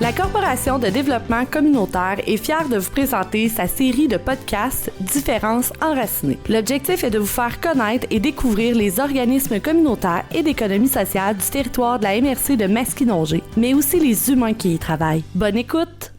La Corporation de développement communautaire est fière de vous présenter sa série de podcasts Différences enracinées. L'objectif est de vous faire connaître et découvrir les organismes communautaires et d'économie sociale du territoire de la MRC de Masquinongé, mais aussi les humains qui y travaillent. Bonne écoute!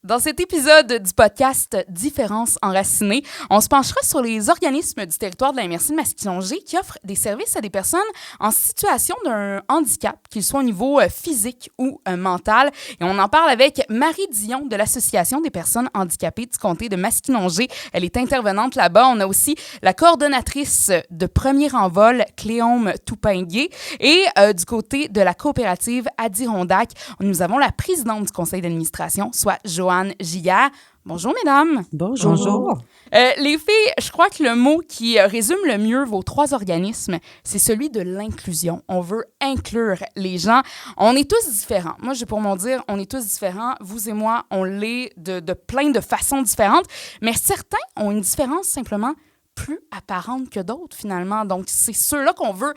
Dans cet épisode du podcast Différences enracinées, on se penchera sur les organismes du territoire de la MRC de Masquinongé qui offrent des services à des personnes en situation d'un handicap, qu'il soit au niveau physique ou mental. Et on en parle avec Marie Dion de l'Association des personnes handicapées du comté de Masquinongé. Elle est intervenante là-bas. On a aussi la coordonnatrice de Premier Envol, Cléome Toupinguet. Et du côté de la coopérative Adirondack, nous avons la présidente du conseil d'administration, soit Joanne Giguère. Bonjour, mesdames. Bonjour. Les filles, je crois que le mot qui résume le mieux vos trois organismes, c'est celui de l'inclusion. On veut inclure les gens. On est tous différents. Moi, j'ai pour mon dire, on est tous différents. Vous et moi, on l'est de plein de façons différentes. Mais certains ont une différence simplement plus apparente que d'autres, finalement. Donc, c'est ceux-là qu'on veut...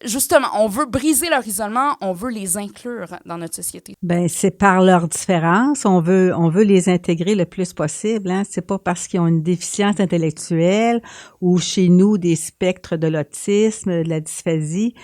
Justement, on veut briser leur isolement, on veut les inclure dans notre société. Ben c'est par leur différence, on veut les intégrer le plus possible. Hein. C'est pas parce qu'ils ont une déficience intellectuelle ou chez nous des spectres de l'autisme, de la dysphasie.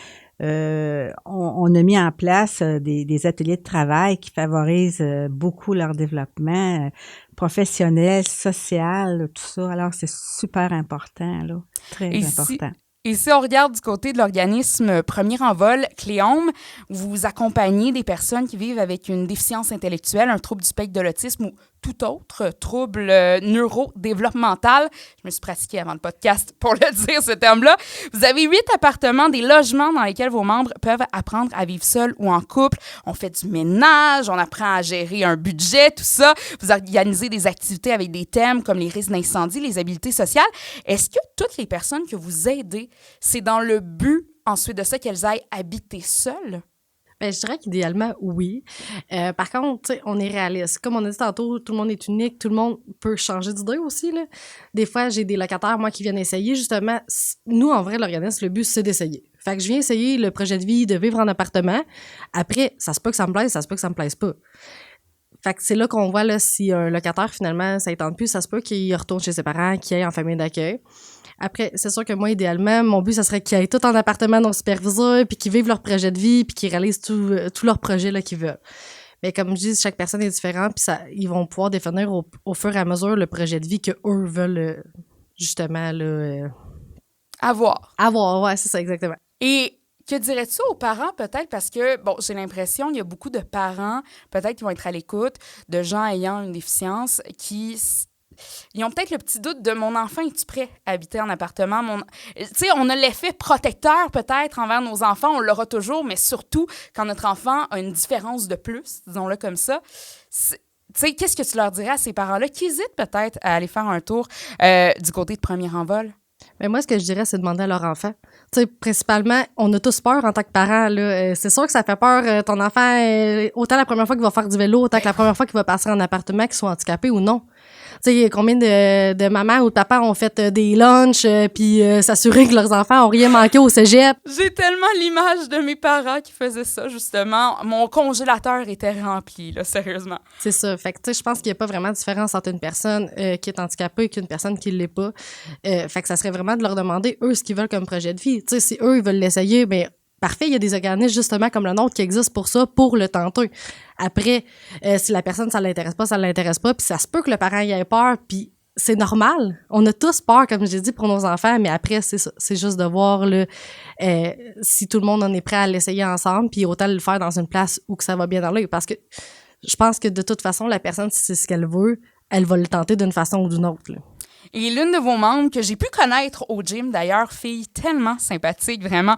On a mis en place des ateliers de travail qui favorisent beaucoup leur développement professionnel, social, tout ça. Alors c'est super important là, très important. Et si on regarde du côté de l'organisme Premier Envol, Cléome, vous accompagnez des personnes qui vivent avec une déficience intellectuelle, un trouble du spectre de l'autisme ou tout autre trouble neurodéveloppemental. Je me suis pratiquée avant le podcast pour le dire, ce terme-là. Vous avez 8 appartements, des logements dans lesquels vos membres peuvent apprendre à vivre seuls ou en couple. On fait du ménage, on apprend à gérer un budget, tout ça. Vous organisez des activités avec des thèmes comme les risques d'incendie, les habiletés sociales. Est-ce que toutes les personnes que vous aidez, c'est dans le but, ensuite de ça, qu'elles aillent habiter seules? Bien, je dirais qu'idéalement, oui. Par contre, on est réaliste. Comme on a dit tantôt, tout le monde est unique, tout le monde peut changer d'idée aussi, là. Des fois, j'ai des locataires, moi, qui viennent essayer. Justement, nous, en vrai, l'organisme, le but, c'est d'essayer. Fait que je viens essayer le projet de vie de vivre en appartement. Après, ça se peut que ça me plaise, ça se peut que ça me plaise pas. Fait que c'est là qu'on voit, là, si un locataire, finalement, ça ne tente plus, ça se peut qu'il retourne chez ses parents, qu'il aille en famille d'accueil. Après, c'est sûr que moi, idéalement, mon but, ça serait qu'ils aillent tout en appartement non superviseur, puis qu'ils vivent leur projet de vie, puis qu'ils réalisent tout leur projet là, qu'ils veulent. Mais comme je dis, chaque personne est différente, puis ils vont pouvoir définir au fur et à mesure le projet de vie qu'eux veulent, justement, là, Avoir, ouais, c'est ça, exactement. Et que dirais-tu aux parents, peut-être, parce que, bon, j'ai l'impression qu'il y a beaucoup de parents, peut-être, qui vont être à l'écoute, de gens ayant une déficience, ils ont peut-être le petit doute de « mon enfant, es-tu prêt à habiter en appartement? » Tu sais, on a l'effet protecteur peut-être envers nos enfants, on l'aura toujours, mais surtout quand notre enfant a une différence de plus, disons-le comme ça. Tu sais, qu'est-ce que tu leur dirais à ces parents-là qui hésitent peut-être à aller faire un tour du côté de Premier Envol? Mais moi, ce que je dirais, c'est demander à leur enfant. Tu sais, principalement, on a tous peur en tant que parents, là. C'est sûr que ça fait peur, ton enfant, autant la première fois qu'il va faire du vélo, autant que la première fois qu'il va passer en appartement, qu'il soit handicapé ou non. Tu sais, combien de mamans ou de papas ont fait des lunchs puis s'assurer que leurs enfants ont rien manqué au cégep. J'ai tellement l'image de mes parents qui faisaient ça, justement. Mon congélateur était rempli, là, sérieusement. C'est ça. Fait que, tu sais, je pense qu'il n'y a pas vraiment de différence entre une personne qui est handicapée et qu'une personne qui ne l'est pas. Fait que ça serait vraiment de leur demander, eux, ce qu'ils veulent comme projet de vie. Tu sais, si eux, ils veulent l'essayer, bien, parfait, il y a des organismes justement comme le nôtre qui existent pour ça, pour le tenter. Après, si la personne, ça l'intéresse pas, puis ça se peut que le parent y ait peur, puis c'est normal. On a tous peur, comme j'ai dit, pour nos enfants, mais après, c'est ça. C'est juste de voir là, si tout le monde en est prêt à l'essayer ensemble, puis autant le faire dans une place où que ça va bien aller. Parce que je pense que de toute façon, la personne, si c'est ce qu'elle veut, elle va le tenter d'une façon ou d'une autre, là. Et l'une de vos membres, que j'ai pu connaître au gym, d'ailleurs, fille tellement sympathique, vraiment,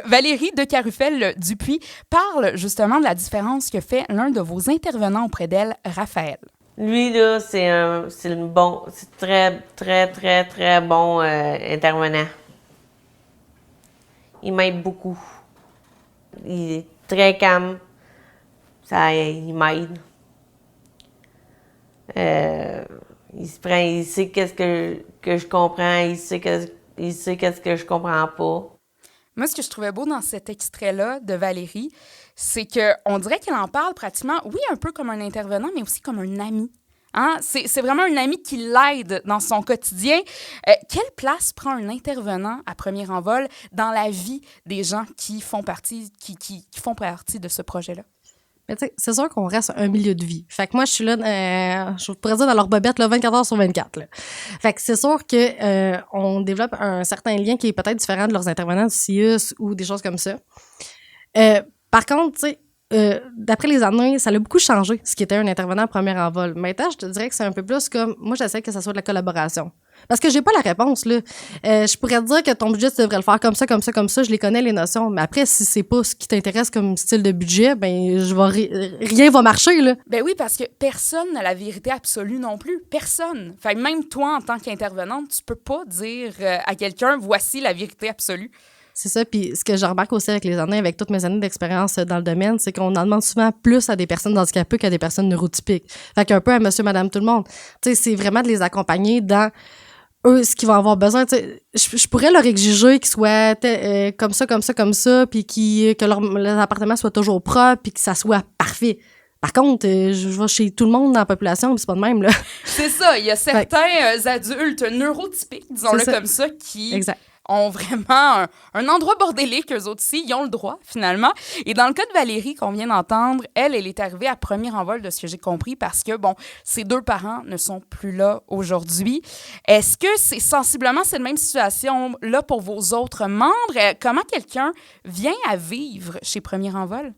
Valérie de Carufel-Dupuis, parle justement de la différence que fait l'un de vos intervenants auprès d'elle, Raphaël. Lui, là, c'est très, très, très, très bon intervenant. Il m'aide beaucoup. Il est très calme. Il m'aide. Il se prend, il sait qu'est-ce que je comprends, il sait qu'est-ce que je comprends pas. Moi, ce que je trouvais beau dans cet extrait-là de Valérie, c'est qu'on dirait qu'elle en parle pratiquement, oui, un peu comme un intervenant, mais aussi comme un ami. Hein? C'est vraiment un ami qui l'aide dans son quotidien. Quelle place prend un intervenant à Premier Envol dans la vie des gens qui font partie, qui font partie de ce projet-là? Mais tu sais, c'est sûr qu'on reste un milieu de vie. Fait que moi, je suis là, je pourrais dire dans leur bobette, là, 24 heures sur 24. Là. Fait que c'est sûr que on développe un certain lien qui est peut-être différent de leurs intervenants du CIUS ou des choses comme ça. Par contre, tu sais, d'après les années, ça a beaucoup changé, ce qui était un intervenant à Premier Envol. Maintenant, je te dirais que c'est un peu plus comme... Moi, j'essaie que ça soit de la collaboration. Parce que j'ai pas la réponse, là. Je pourrais te dire que ton budget, tu devrais le faire comme ça, comme ça, comme ça. Je les connais, les notions. Mais après, si c'est pas ce qui t'intéresse comme style de budget, ben, rien va marcher, là. Ben oui, parce que personne n'a la vérité absolue non plus. Personne. Fait que même toi, en tant qu'intervenante, tu peux pas dire à quelqu'un, voici la vérité absolue. C'est ça, puis ce que je remarque aussi avec les années, avec toutes mes années d'expérience dans le domaine, c'est qu'on en demande souvent plus à des personnes handicapées qu'à des personnes neurotypiques. Fait qu'un peu à monsieur, madame, tout le monde. Tu sais, c'est vraiment de les accompagner dans eux, ce qu'ils vont avoir besoin. Tu sais, je pourrais leur exiger qu'ils soient comme ça, comme ça, comme ça, puis que leur appartement soit toujours propre, puis que ça soit parfait. Par contre, je vais chez tout le monde dans la population, puis c'est pas de même, là. C'est ça, il y a certains adultes neurotypiques, disons-le comme ça, qui... Exact. Ont vraiment un endroit bordélique, eux autres aussi, ils ont le droit, finalement. Et dans le cas de Valérie, qu'on vient d'entendre, elle est arrivée à Premier Envol, de ce que j'ai compris, parce que, bon, ses 2 parents ne sont plus là aujourd'hui. Est-ce que c'est sensiblement cette même situation-là pour vos autres membres? Comment quelqu'un vient à vivre chez Premier Envol?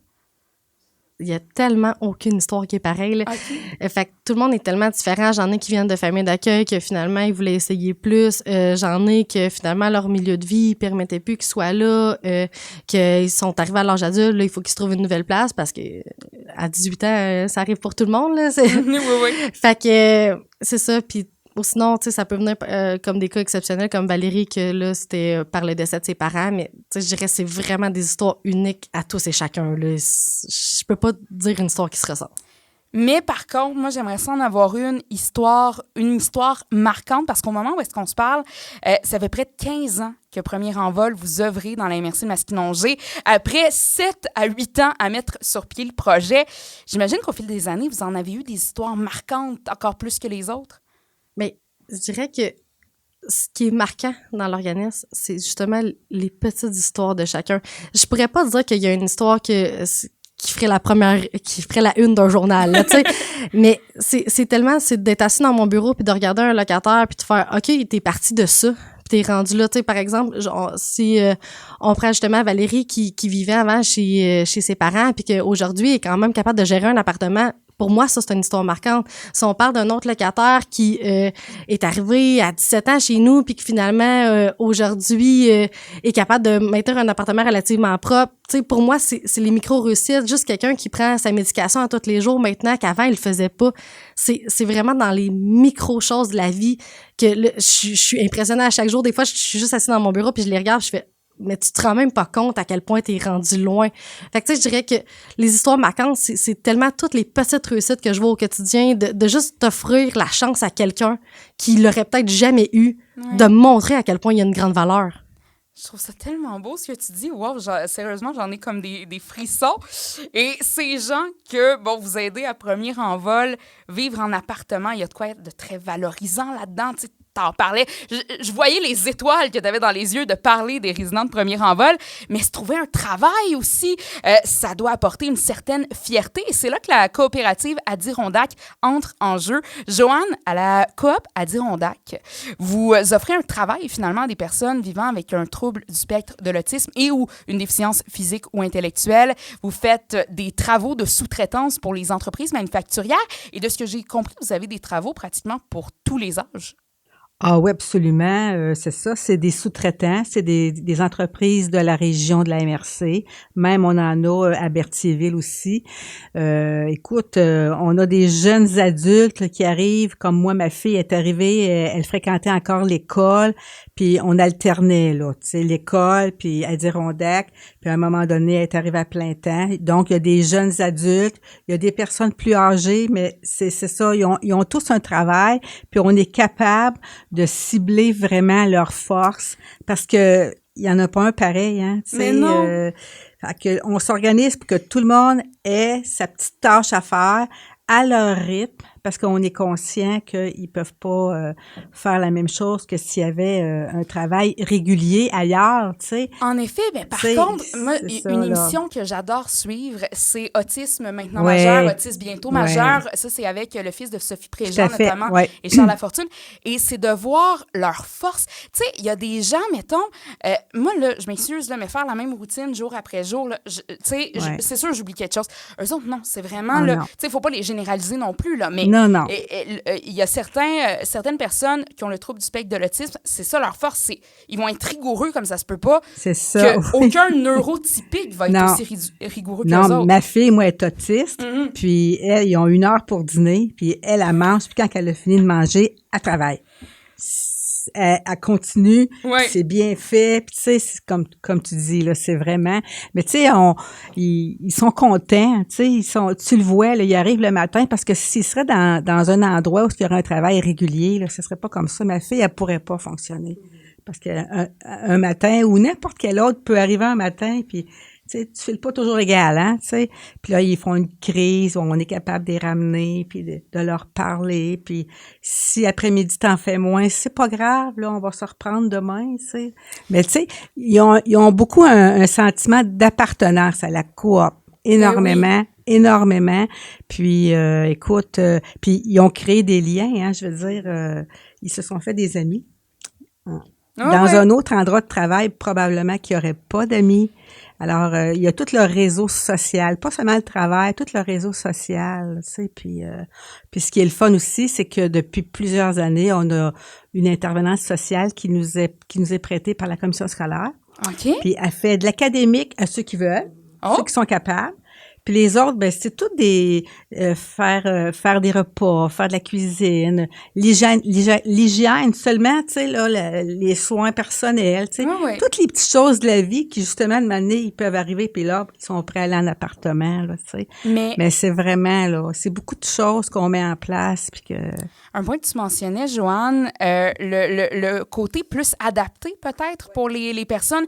Il y a tellement aucune histoire qui est pareille. Là. Okay. Fait que tout le monde est tellement différent. J'en ai qui viennent de familles d'accueil que finalement, ils voulaient essayer plus. J'en ai que finalement, leur milieu de vie ne permettait plus qu'ils soient là, qu'ils sont arrivés à l'âge adulte. Là, il faut qu'ils se trouvent une nouvelle place parce que à 18 ans, ça arrive pour tout le monde. Là. Oui. Fait que c'est ça. Puis ou sinon, tu sais, ça peut venir comme des cas exceptionnels, comme Valérie, que là, c'était par le décès de ses parents, mais tu sais, je dirais que c'est vraiment des histoires uniques à tous et chacun, là. Je peux pas dire une histoire qui se ressort. Mais par contre, moi, j'aimerais ça en avoir une histoire marquante, parce qu'au moment où est-ce qu'on se parle, ça fait près de 15 ans que Premier Envol, vous œuvrez dans la MRC de Masquinongé. Après 7 à 8 ans à mettre sur pied le projet, j'imagine qu'au fil des années, vous en avez eu des histoires marquantes, encore plus que les autres. Mais je dirais que ce qui est marquant dans l'organisme, c'est justement les petites histoires de chacun. Je pourrais pas dire qu'il y a une histoire qui ferait la une d'un journal, là, tu sais. Mais c'est tellement, c'est d'être assis dans mon bureau puis de regarder un locataire puis de faire, OK, t'es parti de ça. Puis t'es rendu là, tu sais, par exemple, si on prend justement Valérie qui vivait avant chez ses parents puis qu'aujourd'hui est quand même capable de gérer un appartement. Pour moi, ça, c'est une histoire marquante. Si on parle d'un autre locataire qui est arrivé à 17 ans chez nous puis qui finalement, aujourd'hui, est capable de maintenir un appartement relativement propre, tu sais, pour moi, c'est les micro-réussites. Juste quelqu'un qui prend sa médication à tous les jours maintenant qu'avant, il le faisait pas. C'est vraiment dans les micro-choses de la vie que je suis impressionnée à chaque jour. Des fois, je suis juste assise dans mon bureau puis je les regarde je fais... Mais tu te rends même pas compte à quel point t'es rendu loin. Fait que tu sais, je dirais que les histoires marquantes, c'est tellement toutes les petites réussites que je vois au quotidien de juste t'offrir la chance à quelqu'un qui l'aurait peut-être jamais eu, de montrer à quel point il y a une grande valeur. Je trouve ça tellement beau ce que tu dis. Wow, sérieusement, j'en ai comme des frissons. Et ces gens que, bon, vous aidez à Premier Envol, vivre en appartement, il y a de quoi être de très valorisant là-dedans. Tu sais, t'en parlais. Je voyais les étoiles que tu avais dans les yeux de parler des résidents de Premier Envol, mais se trouver un travail aussi, ça doit apporter une certaine fierté. Et c'est là que la coopérative Adirondack entre en jeu. Joanne, à la coop Adirondack, vous offrez un travail finalement à des personnes vivant avec un trouble du spectre de l'autisme et ou une déficience physique ou intellectuelle. Vous faites des travaux de sous-traitance pour les entreprises manufacturières et de ce que j'ai compris, vous avez des travaux pratiquement pour tous les âges. Ah oui, absolument. C'est ça. C'est des sous-traitants, c'est des entreprises de la région de la MRC. Même on en a à Berthierville aussi. Écoute, on a des jeunes adultes qui arrivent, comme moi, ma fille est arrivée, elle fréquentait encore l'école, puis on alternait, là, tu sais, l'école, puis Adirondack, puis à un moment donné, elle est arrivée à plein temps. Donc, il y a des jeunes adultes, il y a des personnes plus âgées, mais c'est ça, ils ont tous un travail, puis on est capable de cibler vraiment leurs forces parce que il y en a pas un pareil, hein, tu sais. Mais non. Fait que on s'organise pour que tout le monde ait sa petite tâche à faire à leur rythme, parce qu'on est conscient qu'ils peuvent pas faire la même chose que s'il y avait un travail régulier ailleurs, tu sais. En effet, mais par contre, moi, une émission que j'adore suivre, c'est Autisme maintenant majeur, Autisme bientôt majeur. Ça, c'est avec le fils de Sophie Préjean, notamment, et Charles Lafortune. Et c'est de voir leur force. Tu sais, il y a des gens, mettons, moi, là, je m'excuse, là, mais faire la même routine jour après jour, là, tu sais, c'est sûr, j'oublie quelque chose. Eux autres, non, c'est vraiment, là, tu sais, il faut pas les généraliser non plus, là, mais non. Il y a certaines personnes qui ont le trouble du spectre de l'autisme, c'est ça leur force, ils vont être rigoureux comme ça se peut pas. C'est ça. Aucun neurotypique va être aussi rigoureux qu'eux autres. Non, ma fille, moi, est autiste, puis elle, ils ont 1 heure pour dîner, puis elle mange, puis quand elle a fini de manger, elle travaille. Elle continue, c'est bien fait, puis tu sais, c'est comme tu dis, là, c'est vraiment... Mais tu sais, ils sont contents, tu sais, tu le vois, là, ils arrivent le matin, parce que s'ils seraient dans un endroit où il y aurait un travail régulier, là, ce serait pas comme ça. Ma fille, elle pourrait pas fonctionner. Parce qu'un matin, ou n'importe quel autre peut arriver un matin, puis... Tu sais, tu files pas toujours égal, hein, tu sais. Puis là, ils font une crise, on est capable de les ramener, puis de leur parler. Puis si après-midi, t'en fais moins, c'est pas grave, là, on va se reprendre demain, tu sais. Mais tu sais, ils ont beaucoup un sentiment d'appartenance à la coop, énormément. Puis, écoute, puis ils ont créé des liens, hein, je veux dire, ils se sont fait des amis. Dans un autre endroit de travail, probablement qu'il n'y aurait pas d'amis. Alors, il y a tout leur réseau social, pas seulement le travail, tout leur réseau social, tu sais. Puis ce qui est le fun aussi, c'est que depuis plusieurs années, on a une intervenante sociale qui nous est prêtée par la commission scolaire. OK. Puis elle fait de l'académique à ceux qui veulent, ceux qui sont capables. Puis les autres, ben c'est tout des faire des repas, faire de la cuisine, l'hygiène seulement, tu sais là, les soins personnels, tu sais, toutes les petites choses de la vie qui justement de manière ils peuvent arriver puis là ils sont prêts à aller en appartement là, tu sais. Mais c'est vraiment là, c'est beaucoup de choses qu'on met en place puis que un point que tu mentionnais, Joanne, le côté plus adapté peut-être pour les personnes,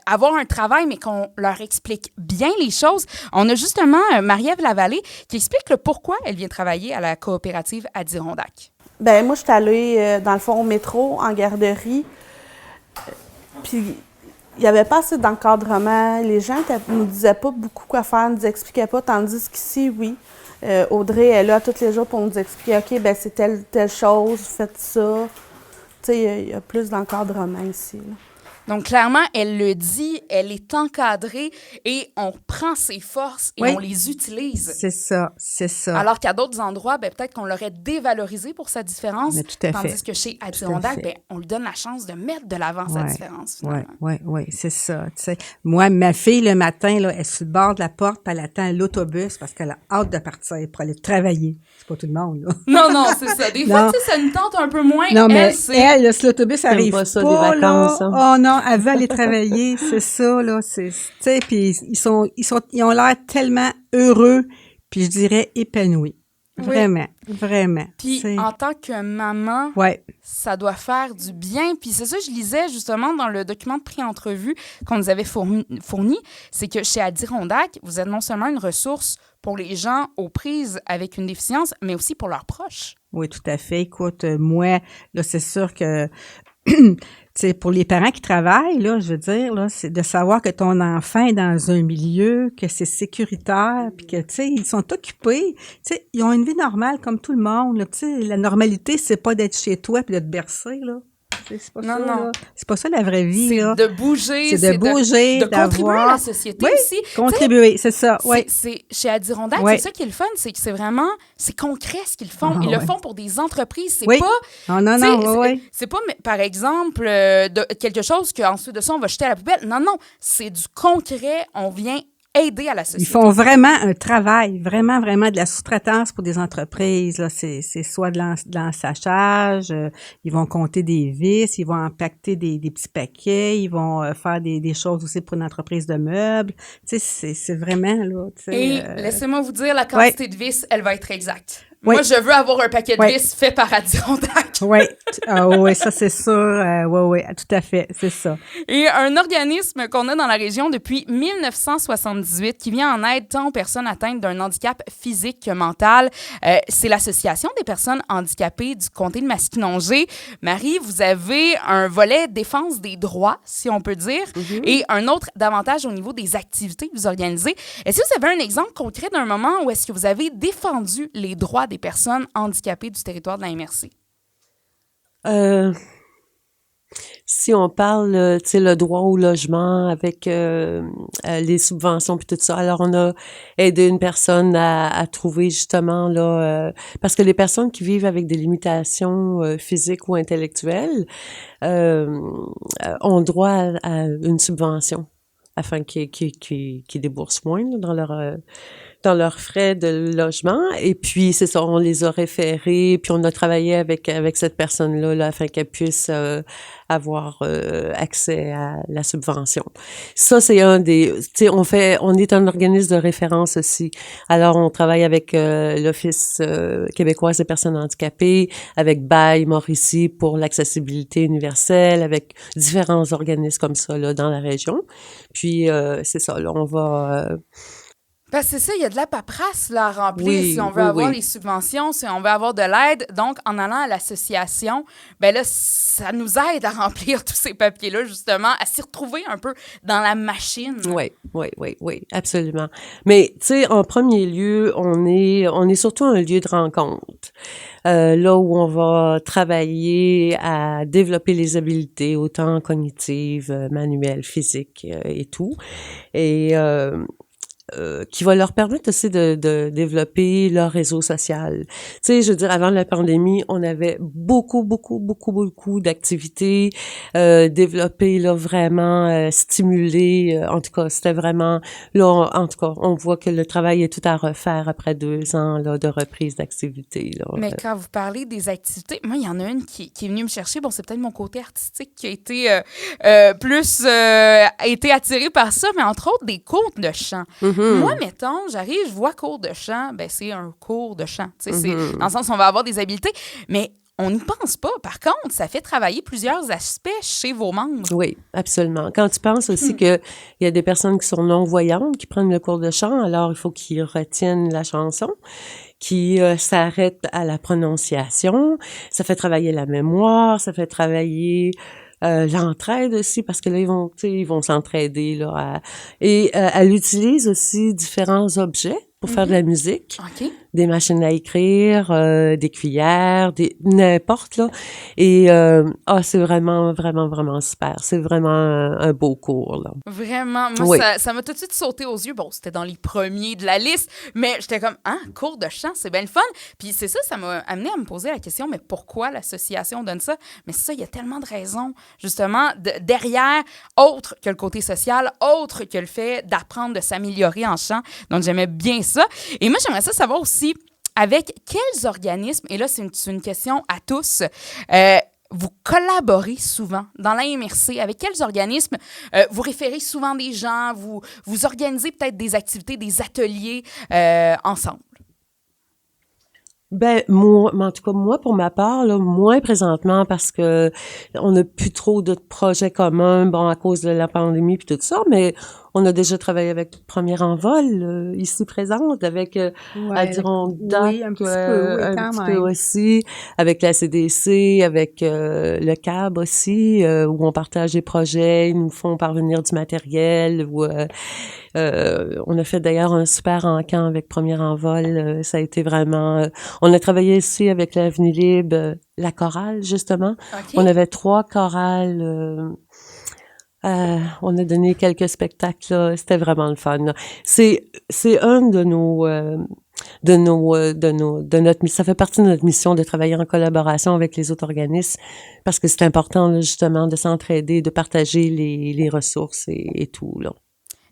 avoir un travail, mais qu'on leur explique bien les choses. On a justement Marie-Ève Lavallée qui explique le pourquoi elle vient travailler à la coopérative Adirondack. Bien, moi, je suis allée, dans le fond, au métro, en garderie, puis il n'y avait pas assez d'encadrement. Les gens ne nous disaient pas beaucoup quoi faire, ne nous expliquaient pas, tandis qu'ici, oui. Audrey est là tous les jours pour nous expliquer, OK, ben c'est telle chose, faites ça. Tu sais, il y a plus d'encadrement ici, là. Donc, clairement, elle le dit, elle est encadrée et on prend ses forces et on les utilise. C'est ça. Alors qu'à d'autres endroits, ben, peut-être qu'on l'aurait dévalorisé pour sa différence, tandis que chez Adirondack, ben, on lui donne la chance de mettre de l'avant sa différence. Oui, c'est ça. Tu sais, moi, ma fille, le matin, là, elle est sur le bord de la porte, puis elle attend l'autobus parce qu'elle a hâte de partir pour aller travailler. C'est pas tout le monde, là. Non, c'est ça. Des fois, tu sais, ça nous tente un peu moins. Non, mais elle, si l'autobus arrive pas, ça, des vacances, là, oh non, elle veut aller travailler, c'est ça, là, tu sais, puis ils ont l'air tellement heureux, puis je dirais épanouis. Vraiment. Puis en tant que maman, ça doit faire du bien. Puis c'est ça, je lisais justement dans le document de pré-entrevue qu'on nous avait fourni, c'est que chez Adirondack, vous êtes non seulement une ressource pour les gens aux prises avec une déficience, mais aussi pour leurs proches. Oui, tout à fait. Écoute, moi, là, c'est sûr que tu sais, pour les parents qui travaillent, là, je veux dire, là, c'est de savoir que ton enfant est dans un milieu, que c'est sécuritaire, puis que, tu sais, ils sont occupés. Tu sais, ils ont une vie normale comme tout le monde, là. Tu sais, la normalité, c'est pas d'être chez toi puis de te bercer, là. C'est pas ça, là. C'est pas ça la vraie vie, là. C'est de bouger. C'est de bouger, de contribuer à la société aussi. Contribuer, c'est ça, C'est chez Adirondack, c'est ça qui est le fun, c'est que c'est vraiment, c'est concret ce qu'ils font. Ils le font pour des entreprises, c'est pas... C'est pas, par exemple, quelque chose qu'ensuite de ça, on va jeter à la poubelle. Non, c'est du concret, on vient aider à la société. Ils font vraiment un travail, vraiment de la sous-traitance pour des entreprises. Là, c'est soit de l'ensachage, ils vont compter des vis, ils vont empaqueter des petits paquets, ils vont faire des choses aussi pour une entreprise de meubles. Tu sais, c'est vraiment là. Et laissez-moi vous dire, la quantité de vis, elle va être exacte. Oui. Moi, je veux avoir un paquet de Oui. vis fait par Adirondack. Oui, oui, ça c'est sûr. Oui, tout à fait, c'est ça. Et un organisme qu'on a dans la région depuis 1978 qui vient en aide tant aux personnes atteintes d'un handicap physique que mental, c'est l'Association des personnes handicapées du comté de Masquinongé. Marie, vous avez un volet défense des droits, si on peut dire, et un autre davantage au niveau des activités que vous organisez. Est-ce que vous avez un exemple concret d'un moment où est-ce que vous avez défendu les droits des personnes handicapées du territoire de la MRC? Si on parle, tu sais, le droit au logement avec les subventions puis tout ça, alors on a aidé une personne à trouver justement là, parce que les personnes qui vivent avec des limitations physiques ou intellectuelles ont droit à une subvention afin qu'ils déboursent moins là, dans leurs frais de logement. Et puis, c'est ça, on les a référés, puis on a travaillé avec cette personne-là là, afin qu'elle puisse avoir accès à la subvention. Ça, c'est un des... Tu sais, on est un organisme de référence aussi. Alors, on travaille avec l'Office québécois des personnes handicapées, avec BAI Mauricie pour l'accessibilité universelle, avec différents organismes comme ça là, dans la région. Puis, c'est ça, là, on va... Parce que c'est ça, il y a de la paperasse là, à remplir Oui, si on veut avoir les subventions, si on veut avoir de l'aide. Donc, en allant à l'association, ben là, ça nous aide à remplir tous ces papiers-là, justement, à s'y retrouver un peu dans la machine. Oui, absolument. Mais, tu sais, en premier lieu, on est surtout un lieu de rencontre. Là où on va travailler à développer les habiletés, autant cognitives, manuelles, physiques et tout. Et qui va leur permettre aussi de développer leur réseau social. Tu sais, je veux dire, avant la pandémie, on avait beaucoup d'activités développées, là, vraiment stimulées. En tout cas, c'était vraiment... Là, en tout cas, on voit que le travail est tout à refaire après 2 ans là, de reprise d'activité. Là. Mais quand vous parlez des activités, moi, il y en a une qui est venue me chercher. Bon, c'est peut-être mon côté artistique qui a été plus été attiré par ça, mais entre autres, des cours de chant. Moi, mettons, j'arrive, je vois cours de chant, ben c'est un cours de chant. Tu sais, c'est dans le sens où on va avoir des habiletés, mais on n'y pense pas. Par contre, ça fait travailler plusieurs aspects chez vos membres. Oui, absolument. Quand tu penses aussi qu'il y a des personnes qui sont non-voyantes, qui prennent le cours de chant, alors il faut qu'ils retiennent la chanson, qui s'arrêtent à la prononciation. Ça fait travailler la mémoire, ça fait travailler... l'entraide aussi, parce que là, ils vont s'entraider, là. Elle utilise aussi différents objets pour faire de la musique. OK. Des machines à écrire, des cuillères, n'importe, là. Et, c'est vraiment super. C'est vraiment un beau cours, là. Vraiment. Moi, ça m'a tout de suite sauté aux yeux. Bon, c'était dans les premiers de la liste, mais j'étais comme, cours de chant, c'est bien le fun. Puis c'est ça m'a amené à me poser la question, mais pourquoi l'association donne ça? Mais ça, il y a tellement de raisons, justement, derrière, autre que le côté social, autre que le fait d'apprendre, de s'améliorer en chant. Donc, j'aimais bien ça. Et moi, j'aimerais ça savoir aussi, avec quels organismes, et là, c'est une question à tous, vous collaborez souvent dans la MRC? Avec quels organismes vous référez souvent des gens? Vous organisez peut-être des activités, des ateliers ensemble? Ben, moi, en tout cas, moi, pour ma part, là, moins présentement, parce que on n'a plus trop de projets communs, bon, à cause de la pandémie puis tout ça, mais on a déjà travaillé avec Premier Envol, ici présente, avec Adirondack, oui, un petit peu aussi, avec la CDC, avec le CAB aussi, où on partage des projets, ils nous font parvenir du matériel, où on a fait d'ailleurs un super encamp avec Premier Envol, ça a été vraiment... on a travaillé ici avec l'Avenue Libre, la chorale, justement. Okay. On avait 3 chorales... on a donné quelques spectacles, là. C'était vraiment le fun, là. C'est un de notre, ça fait partie de notre mission de travailler en collaboration avec les autres organismes parce que c'est important, là, justement, de s'entraider, de partager les ressources et tout, là.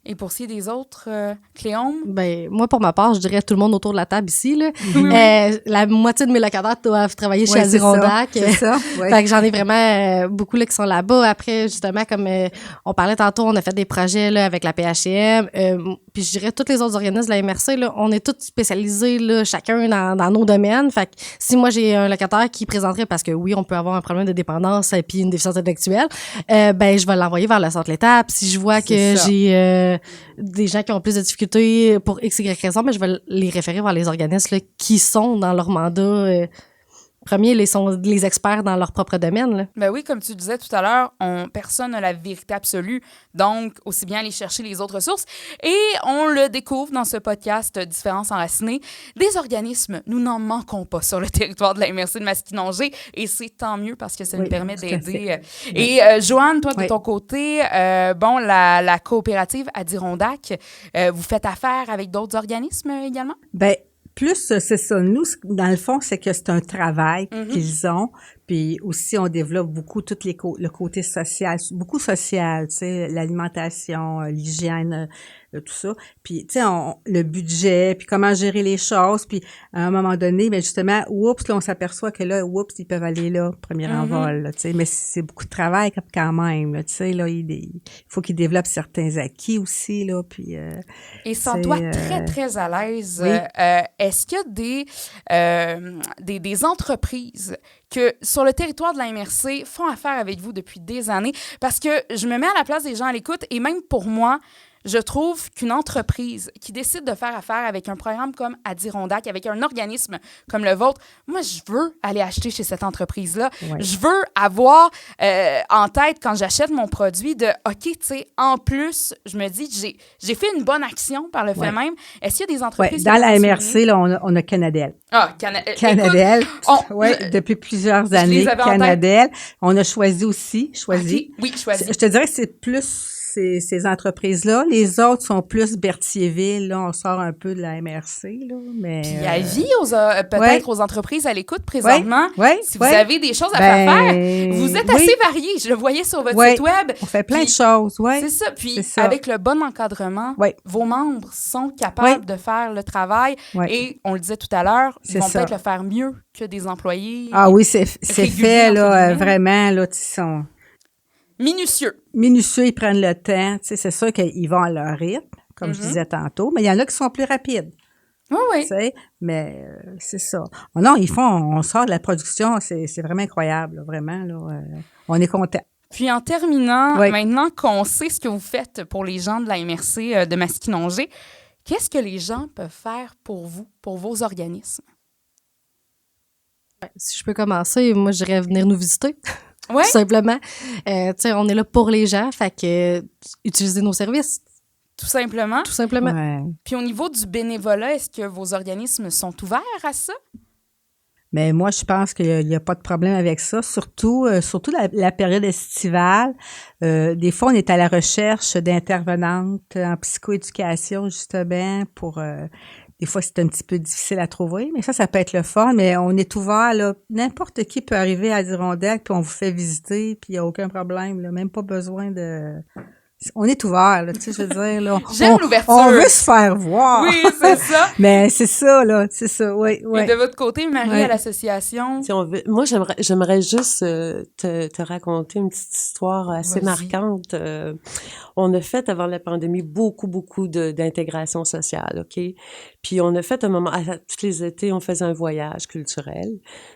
Et pour ce qui est des autres, Cléome? Ben, moi, pour ma part, je dirais tout le monde autour de la table ici, là. La moitié de mes locataires doivent travailler chez Adirondack. C'est ça. Ouais. Fait que j'en ai vraiment beaucoup là, qui sont là-bas. Après, justement, comme on parlait tantôt, on a fait des projets là, avec la PHM. Puis je dirais tous les autres organismes de la MRC, là, on est tous spécialisés, là, chacun dans nos domaines. Fait que si moi, j'ai un locataire qui présenterait, parce que oui, on peut avoir un problème de dépendance et puis une déficience intellectuelle, ben je vais l'envoyer vers le centre de l'État. Puis si je vois que j'ai des gens qui ont plus de difficultés pour X, Y raison, mais je vais les référer vers les organismes là, qui sont dans leur mandat premier, sont les experts dans leur propre domaine. Là. Ben oui, comme tu disais tout à l'heure, personne n'a la vérité absolue, donc aussi bien aller chercher les autres sources. Et on le découvre dans ce podcast Différences enracinées. Des organismes, nous n'en manquons pas sur le territoire de la MRC de Masquinongé, et c'est tant mieux parce que ça nous permet d'aider. Et Joanne, toi, de ton côté, la coopérative Adirondack, vous faites affaire avec d'autres organismes également? Ben, plus, c'est ça. Nous, dans le fond, c'est que c'est un travail qu'ils ont. Puis aussi, on développe beaucoup tout le côté social, beaucoup social, tu sais, l'alimentation, l'hygiène, tout ça. Puis, tu sais, le budget, puis comment gérer les choses. Puis, à un moment donné, ben justement, oups, là, on s'aperçoit que là, oups, ils peuvent aller là, premier envol, là, tu sais. Mais c'est beaucoup de travail quand même, là, tu sais, là, il faut qu'ils développent certains acquis aussi, là, puis... Et sans toi très, très à l'aise, oui. est-ce qu'il y a des entreprises que sur le territoire de la MRC font affaire avec vous depuis des années? Parce que je me mets à la place des gens à l'écoute et même pour moi, je trouve qu'une entreprise qui décide de faire affaire avec un programme comme Adirondack, avec un organisme comme le vôtre, moi, je veux aller acheter chez cette entreprise-là. Ouais. Je veux avoir en tête, quand j'achète mon produit, de OK, tu sais, en plus, je me dis, j'ai fait une bonne action par le fait même. Est-ce qu'il y a des entreprises... Dans la MRC, là, on a Canadel. Ah, Canadel, depuis plusieurs années, Canadel. On a choisi. Okay. Oui, choisi. Je te dirais que c'est plus... Ces entreprises-là. Les autres sont plus Berthierville. Là, on sort un peu de la MRC. Là, mais, puis avis peut-être aux entreprises à l'écoute présentement. Si vous avez des choses à faire, vous êtes assez variés. Je le voyais sur votre site web. On fait plein de choses. C'est ça. Puis avec le bon encadrement, vos membres sont capables de faire le travail. Et on le disait tout à l'heure, ils vont peut-être le faire mieux que des employés. Ah oui, c'est fait là, vraiment. Là, ils sont... Minutieux, ils prennent le temps. Tu sais, c'est sûr qu'ils vont à leur rythme, comme je disais tantôt, mais il y en a qui sont plus rapides. Oui. Tu sais, mais c'est ça. Oh non, on sort de la production, c'est vraiment incroyable, là, vraiment. Là, on est content. Puis en terminant, maintenant qu'on sait ce que vous faites pour les gens de la MRC de Masquinongé, qu'est-ce que les gens peuvent faire pour vous, pour vos organismes? Si je peux commencer, moi, je dirais venir nous visiter. Ouais. Tout simplement. Tu sais, on est là pour les gens, fait que utiliser nos services. Tout simplement. Tout simplement. Ouais. Puis au niveau du bénévolat, est-ce que vos organismes sont ouverts à ça? Mais moi, je pense qu'il n'y a pas de problème avec ça, surtout la période estivale. Des fois, on est à la recherche d'intervenantes en psychoéducation, justement, pour... Des fois, c'est un petit peu difficile à trouver, mais ça peut être le fun. Mais on est ouvert, là. N'importe qui peut arriver à Adirondack, puis on vous fait visiter, puis il n'y a aucun problème, là. Même pas besoin de... On est ouvert, là, tu sais, je veux dire, là. J'aime l'ouverture. On veut se faire voir. Oui, c'est ça. Mais c'est ça, là, c'est ça, oui. Et de votre côté, Marie, à l'association? Si on veut, moi, j'aimerais juste te raconter une petite histoire assez marquante. On a fait, avant la pandémie, beaucoup d'intégration sociale, OK? Puis on a fait un moment, tous les étés, on faisait un voyage culturel.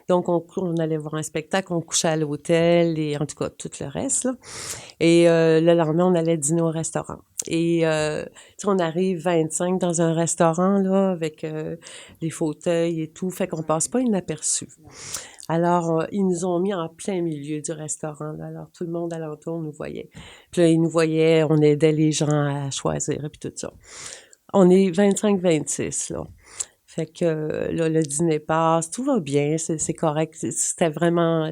Donc, on allait voir un spectacle, on couchait à l'hôtel et en tout cas, tout le reste, là. Et le lendemain, on allait dîner au restaurant. Et on arrive 25 dans un restaurant, là, avec les fauteuils et tout, fait qu'on passe pas inaperçu. Alors, ils nous ont mis en plein milieu du restaurant, là. Alors, tout le monde alentour nous voyait. Puis là, ils nous voyaient, on aidait les gens à choisir et puis tout ça. On est 25-26, là. Fait que là, le dîner passe, tout va bien, c'est correct. C'était vraiment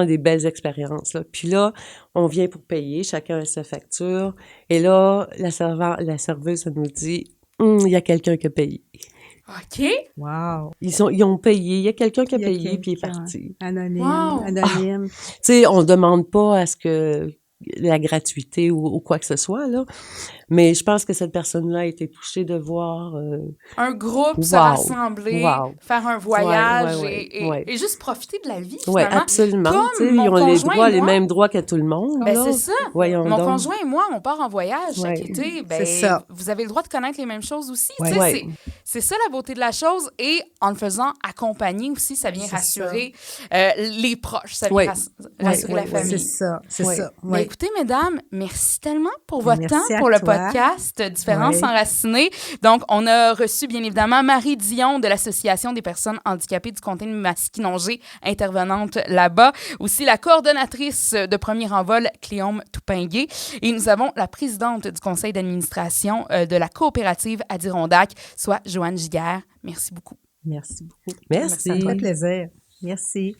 des belles expériences, là. Puis là, on vient pour payer, chacun a sa facture. Et là, la serveuse, elle nous dit, il y a quelqu'un qui a payé. OK. Wow. Ils ont payé, il y a quelqu'un qui a payé, puis il est parti. Anonyme, wow. Anonyme. Tu sais, on demande pas à ce que la gratuité ou quoi que ce soit, là. Mais je pense que cette personne-là a été touchée de voir... un groupe se Wow. rassembler, Wow. faire un voyage Ouais. et juste profiter de la vie, Oui, finalement. absolument. Comme Tu sais, mon ils ont les conjoint droits, et les moi. mêmes droits que tout le monde. Ben, là. c'est ça. Voyons Mon donc. conjoint et moi, on part en voyage chaque Ouais. été. Ben, C'est ça. vous avez le droit de connaître les mêmes choses aussi. Ouais. Tu sais, Ouais. c'est ça la beauté de la chose. Et en le faisant accompagner aussi, ça vient C'est rassurer les proches, ça vient Ouais. rassurer la Ouais. famille. C'est ça, c'est Ouais. ça. Ben, Ouais. écoutez, mesdames, merci tellement pour votre Merci temps, à pour le toi. podcast Différences Ouais. enracinées. Donc, on a reçu, bien évidemment, Marie Dion de l'Association des personnes handicapées du comté de Masquinongé, intervenante là-bas. Aussi, la coordonnatrice de Premier Envol, Cléome Toupinguet. Et nous avons la présidente du conseil d'administration de la coopérative Adirondack, soit Joanne Giguère. Merci beaucoup. Merci beaucoup. Merci. Ça me fait plaisir. Merci.